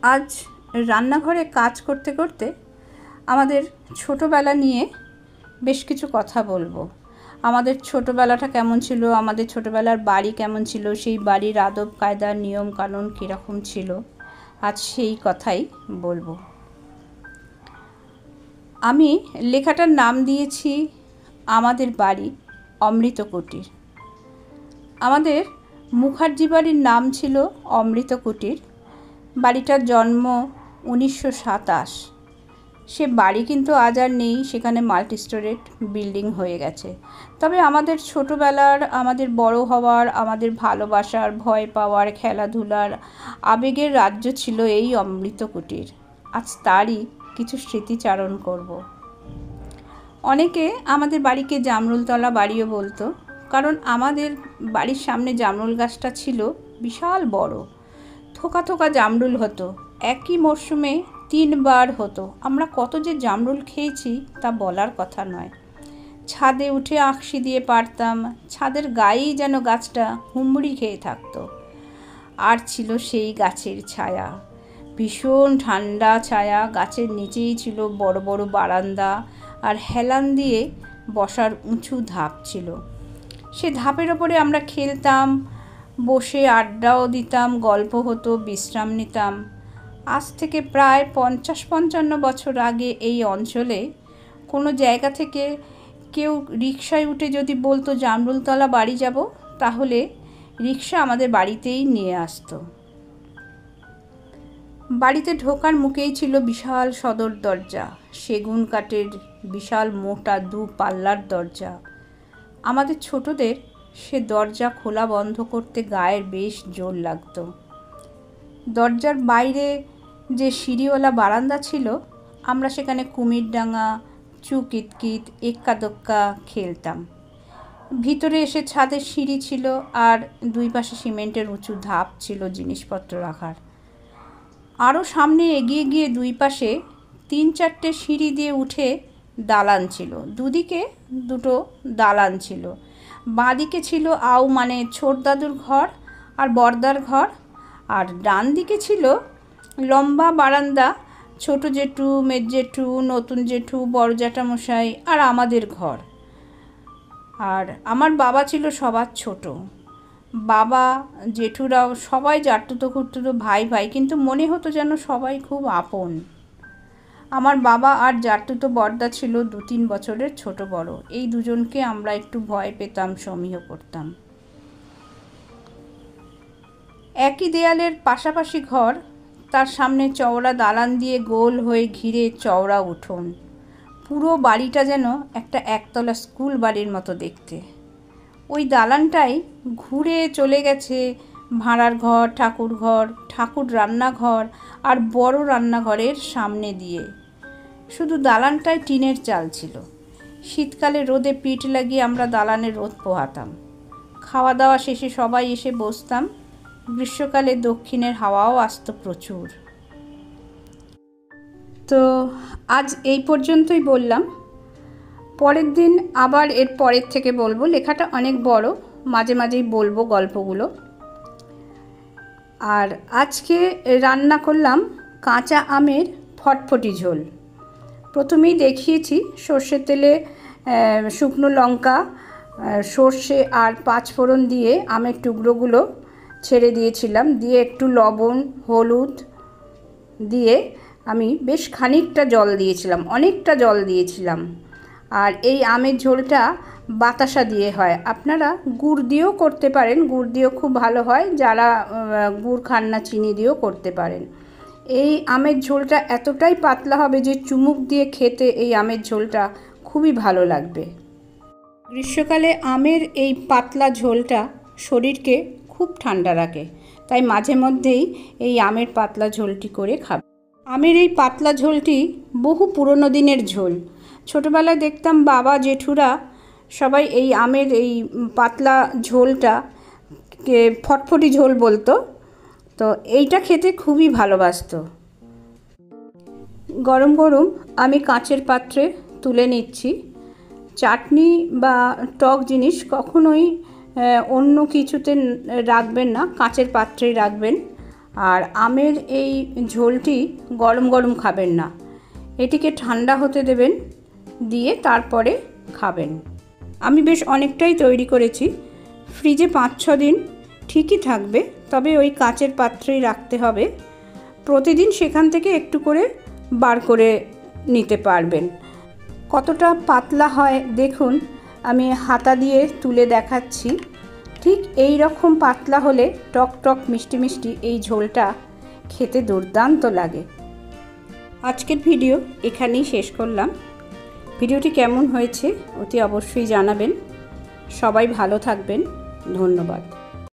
আজ রান্নাঘরে কাজ করতে করতে আমাদের ছোটোবেলা নিয়ে বেশ কিছু কথা বলবো। আমাদের ছোটোবেলাটা কেমন ছিল, আমাদের ছোটোবেলার বাড়ি কেমন ছিল, সেই বাড়ির আদব কায়দা নিয়ম কানুন কীরকম ছিল, আজ সেই কথাই বলবো। আমি লেখাটার নাম দিয়েছি আমাদের বাড়ি অমৃত কুটির। আমাদের মুখার্জি বাড়ির নাম ছিল অমৃত কুটির। বাড়িটার জন্ম 1927। সে বাড়ি কিন্তু আজ আর নেই, সেখানে মাল্টি স্টোরেড বিল্ডিং হয়ে গেছে। তবে আমাদের ছোটোবেলার, আমাদের বড় হওয়ার, আমাদের ভালোবাসার, ভয় পাওয়ার, খেলাধুলার, আবেগের রাজ্য ছিল এই অমৃত কুটির। আজ তারই কিছু স্মৃতিচারণ করব। অনেকে আমাদের বাড়িকে জামরুলতলা বাড়িও বলতো, কারণ আমাদের বাড়ির সামনে জামরুল গাছটা ছিল বিশাল বড়। থোকা থোকা জামরুল হতো, একই মরশুমে 3 বার হতো। আমরা কত যে জামরুল খেয়েছি তা বলার কথা নয়। ছাদে উঠে আঁকশি দিয়ে পারতাম, ছাদের গায়েই যেন গাছটা হুমড়ি খেয়ে থাকতো। আর ছিল সেই গাছের ছায়া, ভীষণ ঠান্ডা ছায়া। গাছের নিচেই ছিল বড় বড় বারান্দা, আর হেলান দিয়ে বসার উঁচু ধাপ ছিল। সে ধাপের ওপরে আমরা খেলতাম, বসে আড্ডাও দিতাম, গল্প হতো, বিশ্রাম নিতাম। আজ থেকে প্রায় 50-55 বছর আগে এই অঞ্চলে কোনো জায়গা থেকে কেউ রিকশায় উঠে যদি বলতো জামরুলতলা বাড়ি যাব, তাহলে রিকশা আমাদের বাড়িতেই নিয়ে আসতো। বাড়িতে ঢোকার মুখেই ছিল বিশাল সদর দরজা, সেগুন কাঠের বিশাল মোটা 2 পাল্লার দরজা। আমাদের ছোটদের সে দরজা খোলা বন্ধ করতে গায়ের বেশ জোর লাগতো। দরজার বাইরে যে সিঁড়িওয়ালা বারান্দা ছিল, আমরা সেখানে কুমিরডাঙ্গা, চুকিতকিত, এক্কা দোক্কা খেলতাম। ভিতরে এসে ছাদের সিঁড়ি ছিল, আর 2 পাশে সিমেন্টের উঁচু ধাপ ছিল জিনিসপত্র রাখার। আরও সামনে এগিয়ে গিয়ে 2 পাশে 3-4টে সিঁড়ি দিয়ে উঠে দালান ছিল। দুদিকে 2টো দালান ছিল। বাঁদিকে ছিল মানে ছোট দাদুর ঘর আর বড়দার ঘর, আর ডান দিকে ছিল লম্বা বারান্দা, ছোট জেঠু, মেজ জেঠু, নতুন জেঠু, বড় জ্যাঠামশাই আর আমাদের ঘর। আর আমার বাবা ছিল সবার ছোট। বাবা জেঠুরাও সবাই জাটতুতো খুঁড়তুতো ভাই ভাই, কিন্তু মনে হতো যেন সবাই খুব আপন। আমার বাবা আর জাটতুতো বড়দা ছিল 2-3 বছরের ছোট বড়। এই দুজনকে আমরা একটু ভয় পেতাম, সমীহ করতাম। একই দেয়ালের পাশাপাশি ঘর, তার সামনে চওড়া দালান দিয়ে গোল হয়ে ঘিরে চওড়া উঠোন। পুরো বাড়িটা যেন একটা একতলা স্কুল বাড়ির মতো দেখতে। ওই দালানটাই ঘুরে চলে গেছে ভাঁড়ার ঘর, ঠাকুর ঘর, ঠাকুর রান্নাঘর আর বড় রান্নাঘরের সামনে দিয়ে। শুধু দালানটায় টিনের চাল ছিল। শীতকালে রোদে পিঠ লাগিয়ে আমরা দালানে রোদ পোহাতাম। খাওয়া দাওয়া শেষে সবাই এসে বসতাম। গ্রীষ্মকালে দক্ষিণের হাওয়াও আসতো প্রচুর। তো আজ এই পর্যন্তই বললাম। পরের দিন আবার এর পরের থেকে বলবো। লেখাটা অনেক বড়, মাঝে মাঝেই বলবো গল্পগুলো। আর আজকে রান্না করলাম কাঁচা আমের ফটফটি ঝোল। প্রথমেই দেখিয়েছি সর্ষের তেলে শুকনো লঙ্কা, সর্ষে আর 5 ফোড়ন দিয়ে আমের টুকরোগুলো ছেড়ে দিয়েছিলাম। দিয়ে একটু লবণ, হলুদ দিয়ে আমি বেশ খানিকটা জল দিয়েছিলাম, অনেকটা জল দিয়েছিলাম। আর এই আমের ঝোলটা বাতাসা দিয়ে হয়। আপনারা গুড় দিয়েও করতে পারেন, গুড় দিয়েও খুব ভালো হয়। যারা গুড় খান না, চিনি দিয়েও করতে পারেন। এই আমের ঝোলটা এতটাই পাতলা হবে যে চুমুক দিয়ে খেতে এই আমের ঝোলটা খুবই ভালো লাগবে। গ্রীষ্মকালে আমের এই পাতলা ঝোলটা শরীরকে খুব ঠান্ডা রাখে, তাই মাঝে মধ্যেই এই আমের পাতলা ঝোলটি করে খাবে। আমের এই পাতলা ঝোলটি বহু পুরনো দিনের ঝোল। ছোটোবেলায় দেখতাম বাবা জেঠুরা সবাই এই আমের এই পাতলা ঝোলটাকে ফটফটি ঝোল বলতো। তো এইটা খেতে খুবই ভালোবাসতো। গরম গরম আমি কাঁচের পাত্রে তুলে নিচ্ছি। চাটনি বা টক জিনিস কখনোই অন্য কিছুতে রাখবেন না, কাঁচের পাত্রেই রাখবেন। আর আমের এই ঝোলটি গরম গরম খাবেন না, এটিকে ঠান্ডা হতে দেবেন, দিয়ে তারপরে খাবেন। আমি বেশ অনেকটাই তৈরি করেছি, ফ্রিজে 5-6 দিন ঠিকই থাকবে, তবে ওই কাচের পাত্রেই রাখতে হবে। প্রতিদিন সেখান থেকে একটু করে বার করে নিতে পারবেন। কতটা পাতলা হয় দেখুন, আমি হাতা দিয়ে তুলে দেখাচ্ছি। ঠিক এই রকম পাতলা হলে টক টক মিষ্টি মিষ্টি এই ঝোলটা খেতে দুর্দান্ত লাগে। আজকের ভিডিও এখানেই শেষ করলাম। ভিডিওটি কেমন হয়েছে অতি অবশ্যই জানাবেন। সবাই ভালো থাকবেন। ধন্যবাদ।